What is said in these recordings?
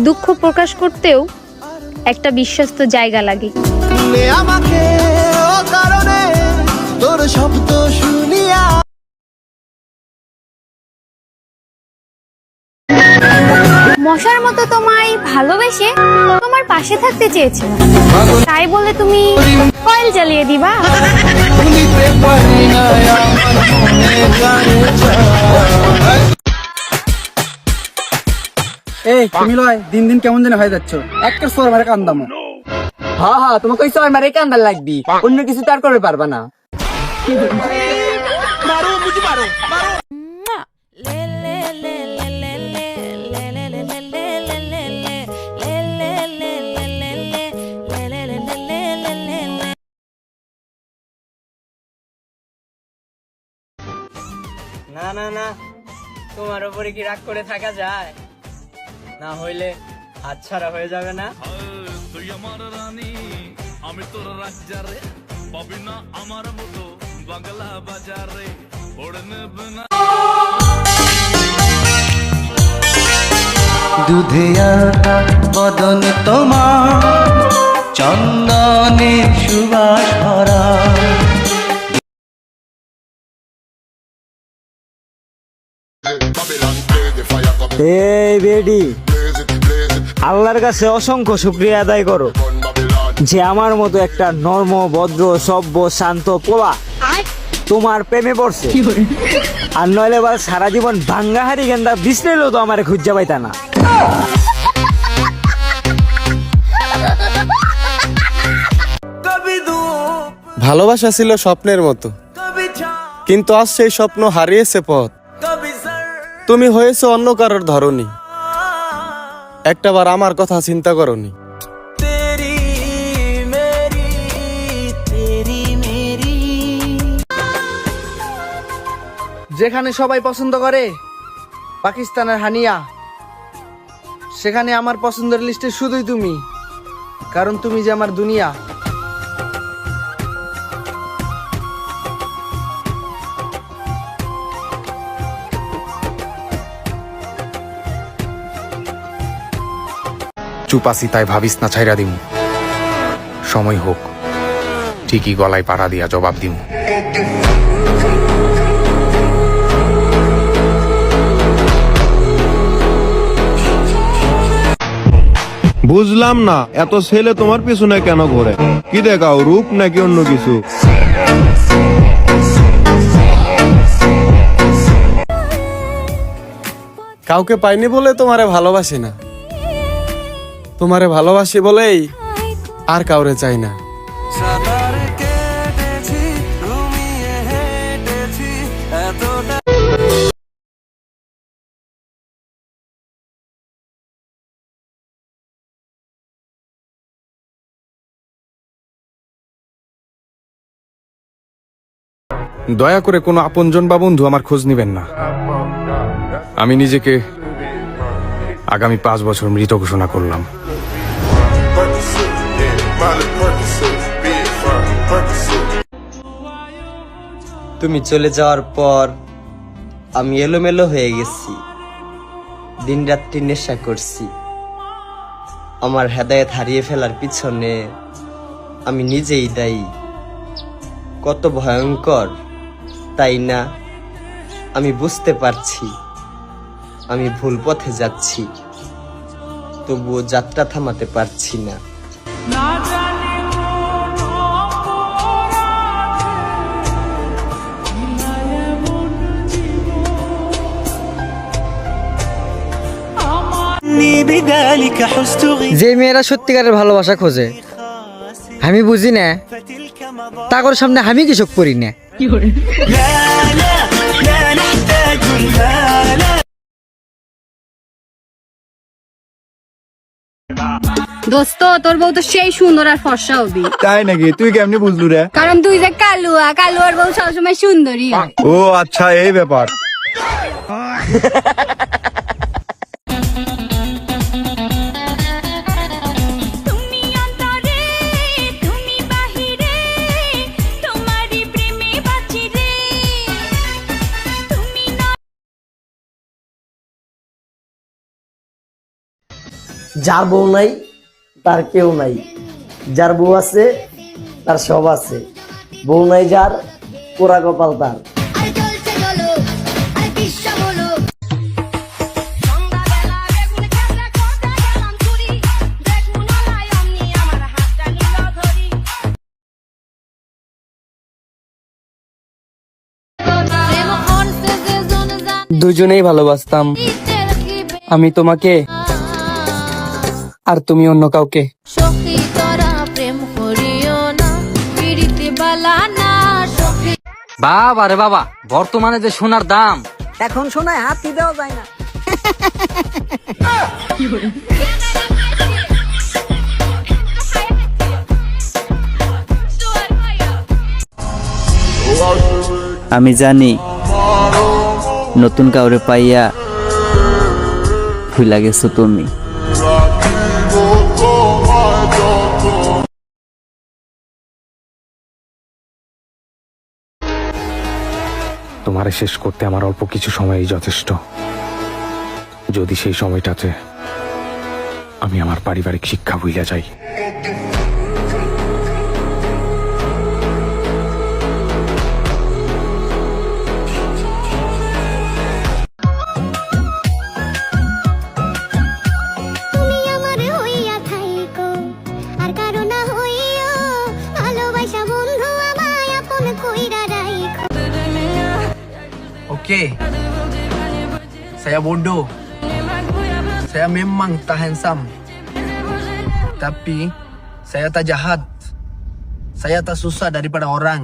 দুঃখ প্রকাশ করতেও একটা বিশ্বস্ত জায়গা লাগে। আমাকে ও কারণে তোর শব্দ শুনিয়া মশার মতো তোমায় ভালোবেসে তোমার পাশে থাকতে চেয়েছিলাম, তাই বলে তুমি কয়েল জ্বালিয়ে দিবা? এই তুমি লয় দিন দিন কেমন যেন হয়ে যাচ্ছ, একটা সোর মারে কান্দামো। হ্যাঁ হ্যাঁ, তোমাকে ওই সময় মারে কান্দার লাগবি, অন্য কিছু তার করে পারবা না। না না না, তোমার উপরে কি রাগ করে থাকা যায়? না হইলে হাতছাড়া হয়ে যাবে না। তুই আমার রানী, আমি তোর রাজ্জারে, পাবি না আমার মতো বাংলা বাজারে, ওড়ে নেবে না। দুধে আটা বদন তোমার, চন্দনে সুবাস ভরা। এই বেডি, আল্লাহর কাছে অসংখ্য শুকরিয়া আদায় করো যে আমার মতো একটা নর্ম ভদ্র সভ্য শান্ত পোলা তোমার প্রেমে পড়ছে। আর নইলে বা সারা জীবন ভাঙ্গাহারি গেন্দা বিছলেও তো আমার খুঁজা পাইতা না। ভালোবাসা ছিল স্বপ্নের মতো, কিন্তু আজ সেই স্বপ্ন হারিয়েছে পথ। তুমি হয়েছে অন্য কারোর ধরনী, একটাবার আমার কথা চিন্তা করনি। যেখানে সবাই পছন্দ করে পাকিস্তানের হানিয়া, সেখানে আমার পছন্দের লিস্টে শুধুই তুমি, কারণ তুমি যে আমার দুনিয়া। চুপাসি তাই ভাবিস না ছাইরা দিমু, সময় হোক ঠিকই গলায় পাড়া দিয়া জবাব দিমু। বুঝলাম না এত ছেলে তোমার পিছনে কেন ঘোরে, কি দেখাও রূপ নাকি অন্য কিছু? কাউকে পাইনি বলে তোমারে ভালোবাসি না, তোমারে ভালোবাসি বলেই আর কাউরে চাই না। দয়া করে কোনো আপনজন বা বন্ধু আমার খোঁজ নিবেন না। আমি নিজেকে আগামী 5 বছর মৃত ঘোষণা করলাম। তুমি চলে যাওয়ার পর আমি এলোমেলো হয়ে গেছি, দিন রাত্রি নেশা করছি। আমার হেদায়েত হারিয়ে ফেলার পিছনে আমি নিজেই দায়ী। কত ভয়ঙ্কর তাই না? আমি বুঝতে পারছি আমি ভুল পথে যাচ্ছি, তবুও যাত্রা থামাতে পারছি না। যে মেয়েরা সত্যিকারের ভালোবাসা খোঁজে, আমি বুঝি না তাকর সামনে আমি কিছু করি না। দোস্ত, তোর বউ তো সেই সুন্দর আর ফর্সা হবি। তাই নাকি? তুই কেমনি বুঝলু রে? কারণ তুই যে কালুয়া, কালুয়ার বউ সবসময় সুন্দরী হয়। ও আচ্ছা, এই ব্যাপার। যার বউ নাই তার কেউ নাই, যার বউ আছে তার সব আছে, বউ নাই যার পোড়া কপাল তার। দুজনেই ভালোবাসতাম, আমি তোমাকে আর তুমি অন্য কাউকে। বাবা রে বাবা, বর্তমানে যে সোনার দাম, এখন শোনায় হাতি দেওয়া যায় না। আমি জানি নতুন কাউরে পাইয়া ভুলা গেছো তুমি। তোমারে শেষ করতে আমার অল্প কিছু সময়ই যথেষ্ট। যদি সেই সময়টাতে আমি আমার পারিবারিক শিক্ষা ভুলে যাই। Oke, saya bodoh. Saya memang tak handsome. Tapi saya tak jahat. Saya tak susah daripada orang.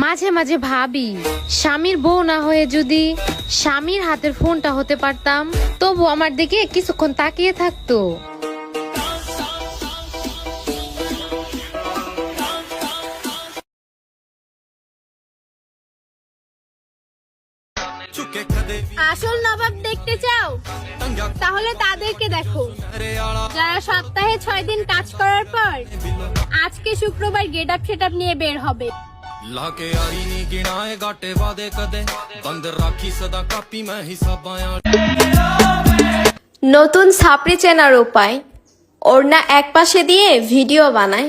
মাঝে মাঝে ভাবি, স্বামীর বউ না হয়ে যদি স্বামীর হাতের ফোনটা হতে পারতাম, তবু আমার দিকে কিছুক্ষণ তাকিয়ে থাকতো। আসল নবাব দেখতে চাও? তাহলে তাদেরকে দেখো যারা সপ্তাহে 6 দিন কাজ করার পর আজকে শুক্রবার গেট আপ সেট আপ নিয়ে বের হবে। ਲਾਕੇ ਆਈ ਨਹੀਂ ਗਿਣਾਏ ਘਾਟੇ ਵਾਦੇ ਕਦੇ ਬੰਦ ਰਾਖੀ ਸਦਾ ਕਾਪੀ ਮੈਂ ਹਿਸਾਬਾਂ নতুন ছাপড়ি চেনার উপায়, ওড়না এক পাশে দিয়ে ভিডিও বানায়।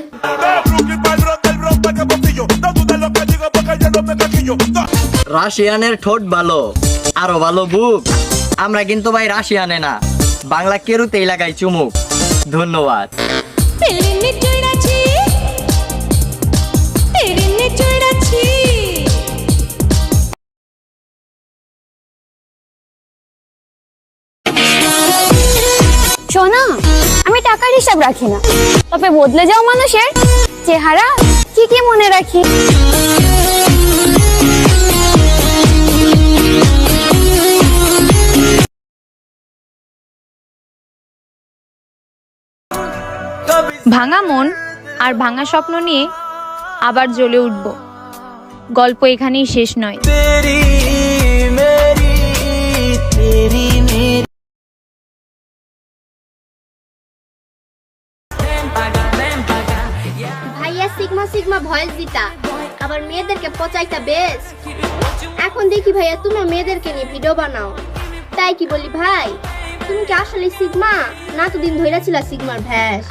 রাশিয়ানের ঠোঁট ভালো, আরো ভালো বুক। আমরা কিন্তু ভাই রাশিয়ানে না, বাংলা কেরুতেই লাগাই চুমুক। ধন্যবাদ। শোনা, আমি টাকার হিসাব রাখি না, তবে বদলে যাও মানুষের চেহারা কি মনে রাখি। ভাঙা মন আর ভাঙা স্বপ্ন নিয়ে আবার জ্বলে উঠব। গল্প এখানেই শেষ নয়। ভাইয়া সিগমা সিগমা ভয়েস দিতা, আবার মেয়েদেরকে পচাইতা বেস্ট। এখন দেখি ভাইয়া তুমি মেয়েদেরকে নিয়ে ভিডিও বানাও, তাই কি বলি ভাই, তুমি কি আসলে সিগমা না তো দিন ধইরা ছিল সিগমার ভ্যাস?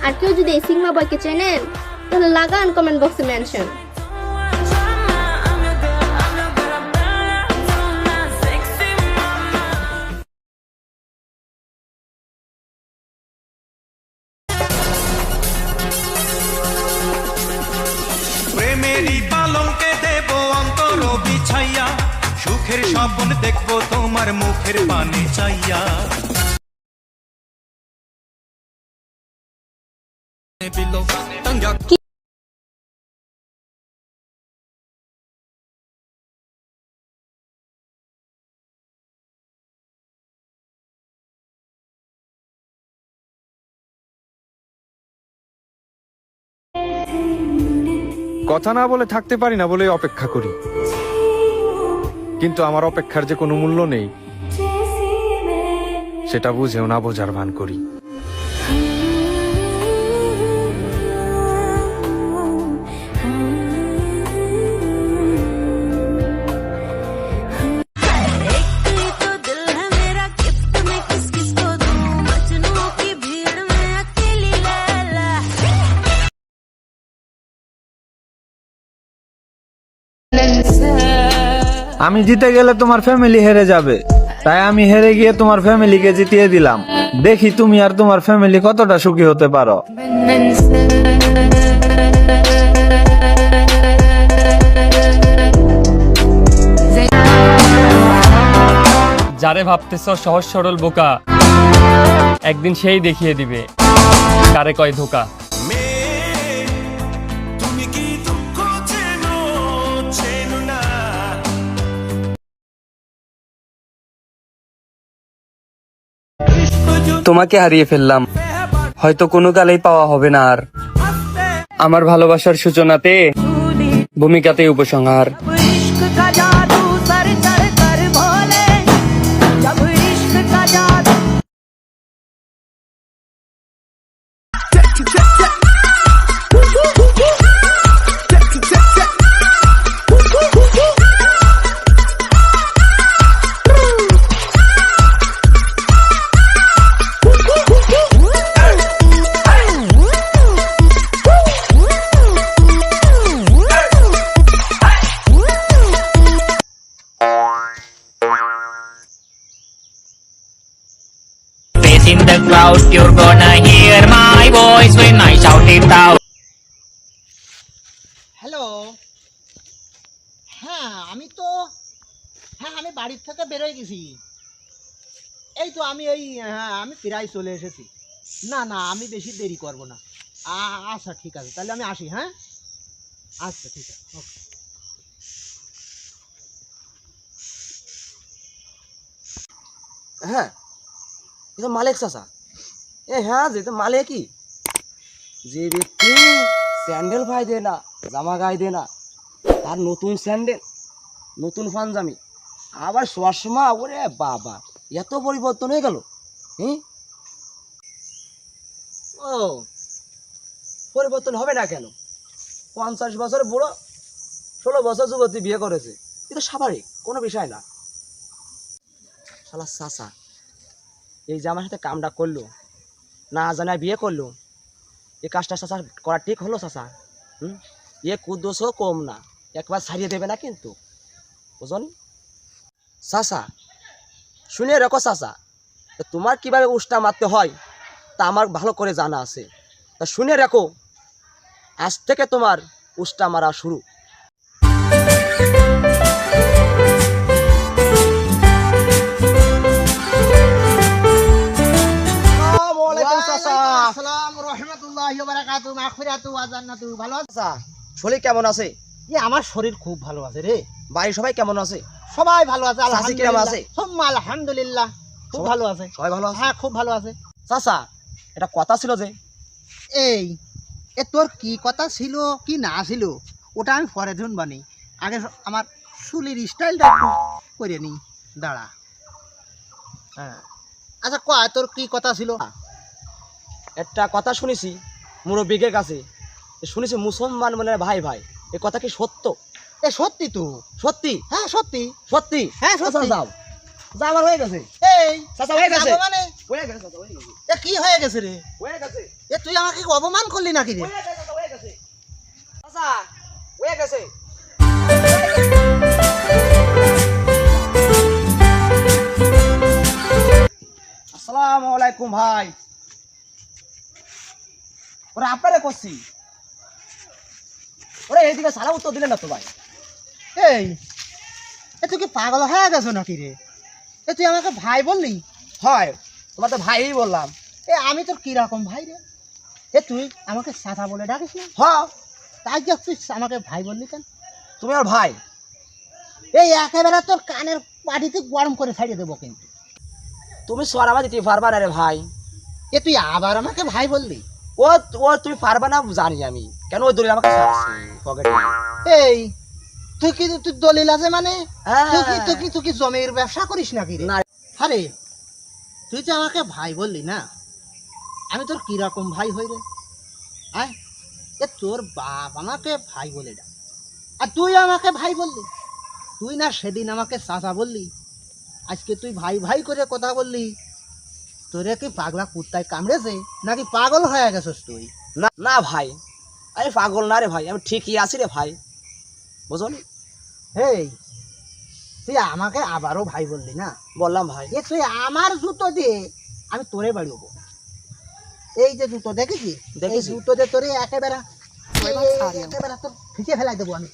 আর কেউ যদি এই সিগমা বয়কে চেনেন তাহলে লাগান কমেন্ট বক্সে মেনশন। প্রেমেরই পালঙ্কে দেব অন্তর বিছাইয়া, সুখের স্বপ্ন দেখবো তোমার মুখের পানে চাইয়া। কথা না বলে থাকতে পারি না বলে অপেক্ষা করি, কিন্তু আমার অপেক্ষার যে কোনো মূল্য নেই সেটা বুঝেও না বোঝার ভান করি। আমি জিতে গেলে তোমার ফ্যামিলি হেরে যাবে, তাই আমি হেরে গিয়ে তোমার ফ্যামিলিকে জিতিয়ে দিলাম। দেখি তুমি আর তোমার ফ্যামিলি কতটা সুখী হতে পারো। যারে ভাবতেছ সহজ সরল বোকা, একদিন সেই দেখিয়ে দিবে কারে কয় ধোকা। তুমি কি দুঃখ চেনো চেনো না? তোমাকে হারিয়ে ফেললাম, হয়তো কোনো কালেই পাওয়া হবে না আর। আমার ভালোবাসার সূচনাতে, ভূমিকাতে উপসংহার। In the crowd, you're gonna hear my voice when I shout it out. Hello, হ্যাঁ আমি তো, হ্যাঁ আমি বাড়ির থেকে বেরোয় গেছি। এই তো আমি আমি প্রায় চলে এসেছি। না না, আমি বেশি দেরি করব না। আচ্ছা ঠিক আছে, তাহলে আমি আসি। হ্যাঁ আচ্ছা ঠিক আছে, ওকে। হ্যাঁ, এটা মালিক চাচা। হ্যাঁ, যে মালিক কি, যে ব্যক্তি স্যান্ডেল পাই দেয় না, জামা গায়ে দেয় না, তার নতুন স্যান্ডেল, নতুন পাঞ্জামি, আবার শোয়ার সময় ওরে বাবা এত পরিবর্তন হয়ে গেল। ও পরিবর্তন হবে না কেন? 50 বছরের বুড়ো 16 বছর যুবতী বিয়ে করেছে, এটা স্বাভাবিক, কোনো বিষয় না। শালা চাচা এই যে আমার সাথে কামটা করলো, না জানায় বিয়ে করলো, এই কাজটা চাচা করা ঠিক হলো চাচা? এ কুদ্দোসও কম না, একবার ছাড়িয়ে দেবে না কিন্তু, বুঝলি চাচা? শুনে রাখো চাচা, তোমার কিভাবে উষ্টা মারতে হয় তা আমার ভালো করে জানা আছে। তা শুনে রাখো, আজ থেকে তোমার উষ্টা মারা শুরু। শরীর কেমন আছে? আমার শরীর খুব ভালো আছে রে। বাড়ির সবাই কেমন আছে? সবাই ভালো আছে, আলহামদুলিল্লাহ। খুব ভালো আছে। সবাই ভালো আছে? হ্যাঁ খুব ভালো আছে। চাচা এটা কথা ছিল যে, তোর কি কথা ছিল কি না ছিল ওটা আমি পরে শুনবানি, আগে আমার চুলের স্টাইলটা একটু করে নি। দাঁড়া, হ্যাঁ আচ্ছা কয় তোর কি কথা ছিল? একটা কথা শুনেছি মুরব্বীর কাছে, শুনেছি মুসলমান মানে ভাই ভাই, এ কথা কি সত্য? সত্যি তো। সত্যি? হ্যাঁ সত্যি সত্যি। হ্যাঁ সত্যি। যাও যা, আমার হয়ে গেছে। চাচা হয়ে গেছে মানে হয়ে গেছে চাচা, হয়ে গেছে। কি হয়ে গেছে রে? হয়ে গেছে। তুই আমাকে অপমান করলি নাকি রে? হয়ে গেছে চাচা, হয়ে গেছে চাচা, হয়ে গেছে। আসসালামু আলাইকুম ভাই। ওরা আপনারে করছি, ওরা এইদিকে সারা উত্তর দিলেন না তো ভাই। তুই কি পাগল হয়ে গেছো নাকি রে? তুই আমাকে ভাই বললি? হয়, তোমার তো ভাই বললাম। আমি তোর কিরকম ভাই রে? তুই আমাকে চাচা বলে ডাকিস না? হ্যাঁ। তাই যে তুই আমাকে ভাই বললি কেন? তুমি আর ভাই? একেবারে তোর কানের পাটিতে গরম করে ছাড়িয়ে দেবো কিন্তু। তুমি সরাবা দিতে পারবা না রে ভাই। তুই আবার আমাকে ভাই বললি? ও ও তুমি পারবা না জানি আমি, কেন ওই দলিল আমাকে পকেটে। তুই দলিল আছে মানে? তুই কি জমির ব্যবসা করিস নাকি রে? আরে তুই যে আমাকে ভাই বললি না, আমি তোর কিরকম ভাই হই রে? তোর বাপ আমাকে ভাই বলে ডাক, আর তুই আমাকে ভাই বললি। তুই না সেদিন আমাকে চাচা বললি, আজকে তুই ভাই ভাই করে কথা বললি। তোরে কি পাগলা কুত্তায় কামড়েছে নাকি পাগল হয়ে গেছিস তুই? না না ভাই, আমি পাগল না রে ভাই, আমি ঠিকই আছি রে ভাই, বুঝলি? তুই আমাকে আবারও ভাই বললি না? বললাম ভাই। এ তুই আমার জুতো দিয়ে আমি তোরে বাড়িব। এই যে জুতো দেখেছিস, এই জুতো দিয়ে তোরে একেবারে তোর ফিকে ফেলাই দেবো আমি।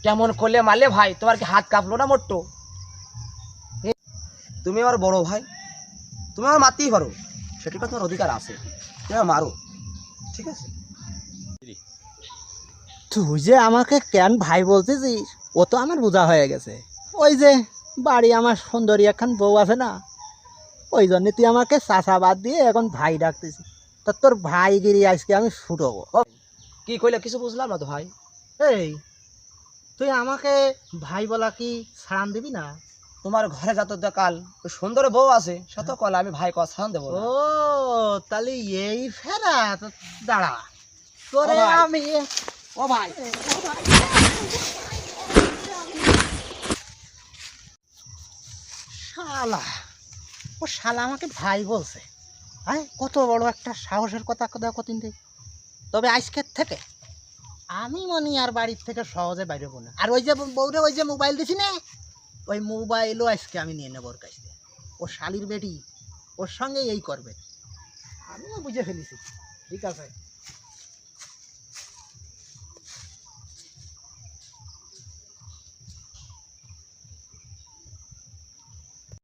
কেমন করলে মারলে ভাই? তোমার কি হাত কাঁপলো না মোট্টো? তুমি আমার বড় ভাই, তুমি আমার মারতেই পারো, সেটা তোমার অধিকার আছে, তুমি আমার মারো, ঠিক আছে? তুই যে আমাকে কেন ভাই বলতেছিস ও তো আমার বোঝা হয়ে গেছে। ওই যে বাড়ি আমার সুন্দরী এখন বউ আছে না, ওই জন্য তুই আমাকে চাচা বাদ দিয়ে এখন ভাই ডাকতেছিস। তা তোর ভাইগিরি আজকে আমি ছুটবো। কি কইলে কিছু বুঝলাম না তো ভাই। এই তুই আমাকে ভাই বলা কি ছাড়ান দিবি না? তোমার ঘরে যত কাল সুন্দর বউ আছে সে তো কল আমি ভাই কথা দেবো। ও তাহলে এই ফেরা তো দাঁড়া তোরে আমি। ও ভাই শালা, ও শালা আমাকে ভাই বলছে। হ্যাঁ, কত বড় একটা সাহসের কথা কতদিন থেকে। তবে আজকের থেকে আমি মনে আর বাড়ির থেকে সহজে বাইরেবো না। আর ওই যে বউরে ওই যে মোবাইল দিছি না, ওই মোবাইলও আজকে আমি নিয়ে নেবো ওর কাছ থেকে। ও শালির বেটি, ওর সঙ্গে এই করবে, আমিও বুঝে ফেলেছি। ঠিক আছে।